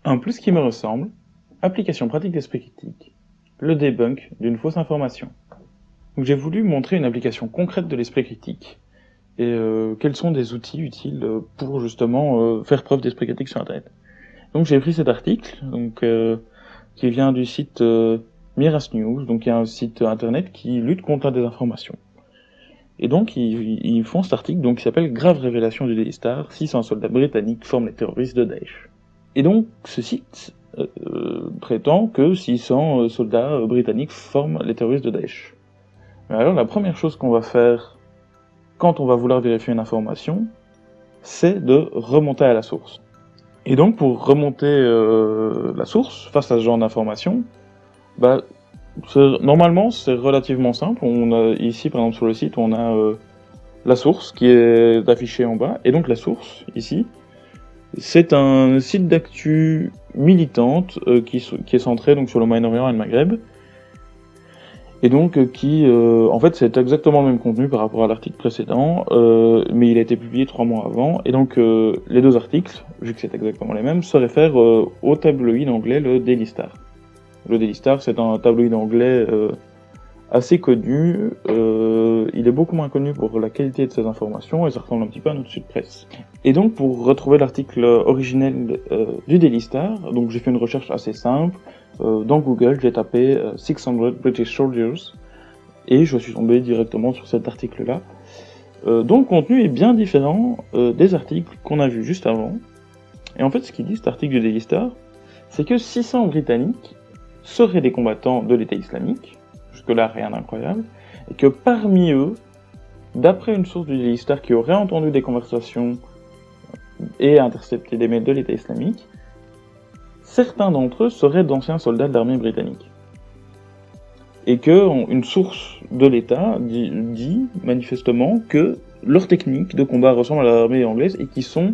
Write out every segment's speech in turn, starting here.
Un plus qui me ressemble, application pratique d'esprit critique, le debunk d'une fausse information. Donc j'ai voulu montrer une application concrète de l'esprit critique et quels sont des outils utiles pour justement faire preuve d'esprit critique sur Internet. Donc j'ai pris cet article qui vient du site Miras News, donc il y a un site internet qui lutte contre la désinformation. Et donc ils font cet article qui s'appelle Grave révélation du Daily Star, 600 soldats britanniques forment les terroristes de Daesh. Et donc ce site prétend que 600 soldats britanniques forment les terroristes de Daesh. Mais alors la première chose qu'on va faire quand on va vouloir vérifier une information, c'est de remonter à la source. Et donc pour remonter la source face à ce genre d'information, normalement c'est relativement simple. On a ici par exemple sur le site, on a la source qui est affichée en bas, et donc la source ici, c'est un site d'actu militante qui est centré donc sur le Moyen-Orient et le Maghreb, et donc en fait c'est exactement le même contenu par rapport à l'article précédent, mais il a été publié 3 mois avant, et donc les deux articles, vu que c'est exactement les mêmes, se réfèrent au tabloïd anglais, le Daily Star. Le Daily Star, c'est un tabloïd anglais assez connu, il est beaucoup moins connu pour la qualité de ses informations, et ça ressemble un petit peu à notre site presse. Et donc pour retrouver l'article originel du Daily Star, donc j'ai fait une recherche assez simple. Dans Google, j'ai tapé 600 British Soldiers et je suis tombé directement sur cet article-là, dont le contenu est bien différent des articles qu'on a vus juste avant. Et en fait, ce qu'il dit, cet article du Daily Star, c'est que 600 Britanniques seraient des combattants de l'État islamique, jusque-là rien d'incroyable, et que parmi eux, d'après une source du Daily Star qui aurait entendu des conversations et intercepté des mails de l'État islamique, certains d'entre eux seraient d'anciens soldats de l'armée britannique. Et qu'une source de l'État dit manifestement que leurs techniques de combat ressemblent à l'armée anglaise et qu'ils sont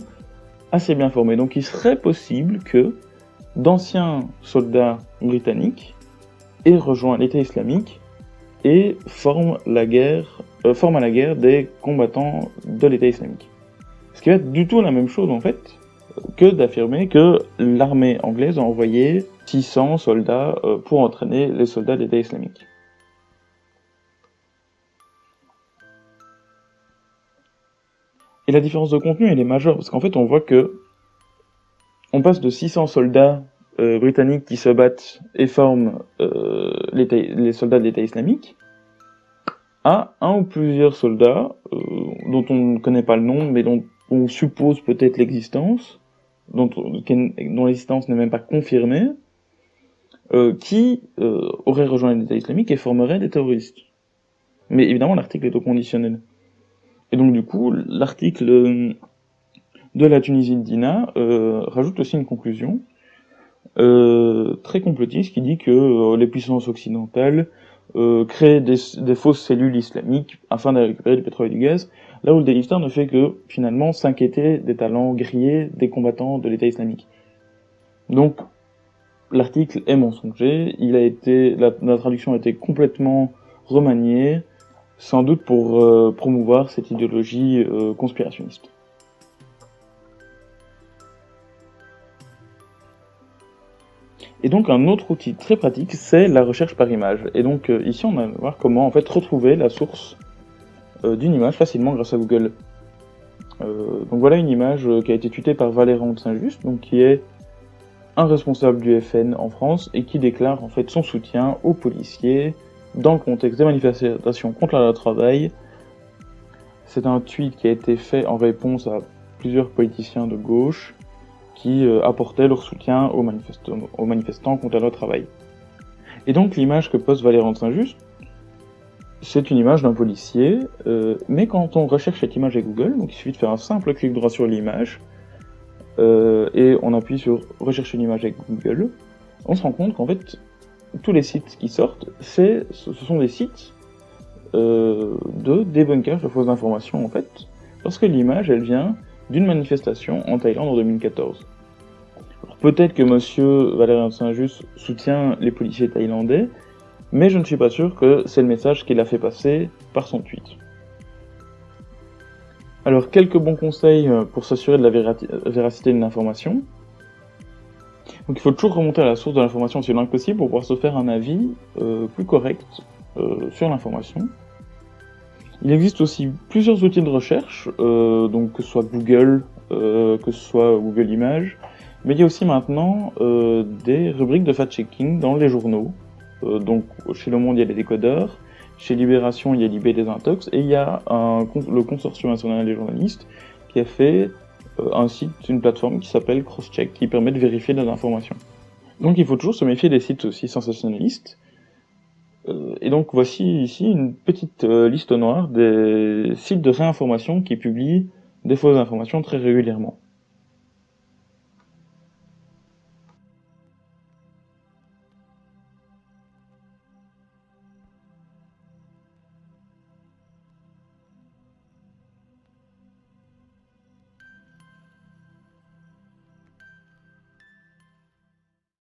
assez bien formés. Donc il serait possible que d'anciens soldats britanniques aient rejoint l'État islamique et forment à la guerre des combattants de l'État islamique. Ce qui va être du tout la même chose en fait, que d'affirmer que l'armée anglaise a envoyé 600 soldats pour entraîner les soldats d'État islamique. Et la différence de contenu, elle est majeure, parce qu'en fait, on voit que on passe de 600 soldats britanniques qui se battent et forment les soldats de l'État islamique, à un ou plusieurs soldats dont on ne connaît pas le nom, mais dont on suppose peut-être l'existence, dont l'existence n'est même pas confirmée, qui auraient rejoint l'État islamique et formeraient des terroristes. Mais évidemment, l'article est au conditionnel. Et donc du coup, l'article de la Tunisie de Dina rajoute aussi une conclusion très complotiste qui dit que les puissances occidentales créent des fausses cellules islamiques afin de récupérer du pétrole et du gaz, là où le Daily Star ne fait que finalement s'inquiéter des talents grillés des combattants de l'État islamique. Donc l'article est mensonger, la traduction a été complètement remaniée, sans doute pour promouvoir cette idéologie conspirationniste. Et donc un autre outil très pratique, c'est la recherche par image. Et donc ici on va voir comment en fait retrouver la source d'une image facilement grâce à Google. Donc voilà une image qui a été tweetée par Valéran de Saint-Just, donc qui est un responsable du FN en France et qui déclare en fait son soutien aux policiers dans le contexte des manifestations contre la loi travail. C'est un tweet qui a été fait en réponse à plusieurs politiciens de gauche qui apportaient leur soutien aux manifestants contre la loi travail. Et donc l'image que poste Valéran de Saint-Just, c'est une image d'un policier, mais quand on recherche cette image avec Google, donc il suffit de faire un simple clic droit sur l'image, et on appuie sur rechercher une image avec Google, on se rend compte qu'en fait, tous les sites qui sortent, ce sont des sites de débunkage de fausses informations en fait, parce que l'image elle vient d'une manifestation en Thaïlande en 2014. Alors, peut-être que monsieur Valéran de Saint-Just soutient les policiers thaïlandais, mais je ne suis pas sûr que c'est le message qu'il a fait passer par son tweet. Alors, quelques bons conseils pour s'assurer de la véracité d'une information. Donc il faut toujours remonter à la source de l'information aussi loin que possible pour pouvoir se faire un avis plus correct sur l'information. Il existe aussi plusieurs outils de recherche, donc que ce soit Google, que ce soit Google Images, mais il y a aussi maintenant des rubriques de fact-checking dans les journaux. Donc chez Le Monde, il y a les décodeurs, chez Libération, il y a Libé des Intox, et il y a le Consortium national des journalistes qui a fait un site, une plateforme qui s'appelle Crosscheck, qui permet de vérifier des informations. Donc il faut toujours se méfier des sites aussi sensationnalistes. Et donc voici ici une petite liste noire des sites de réinformation qui publient des fausses informations très régulièrement.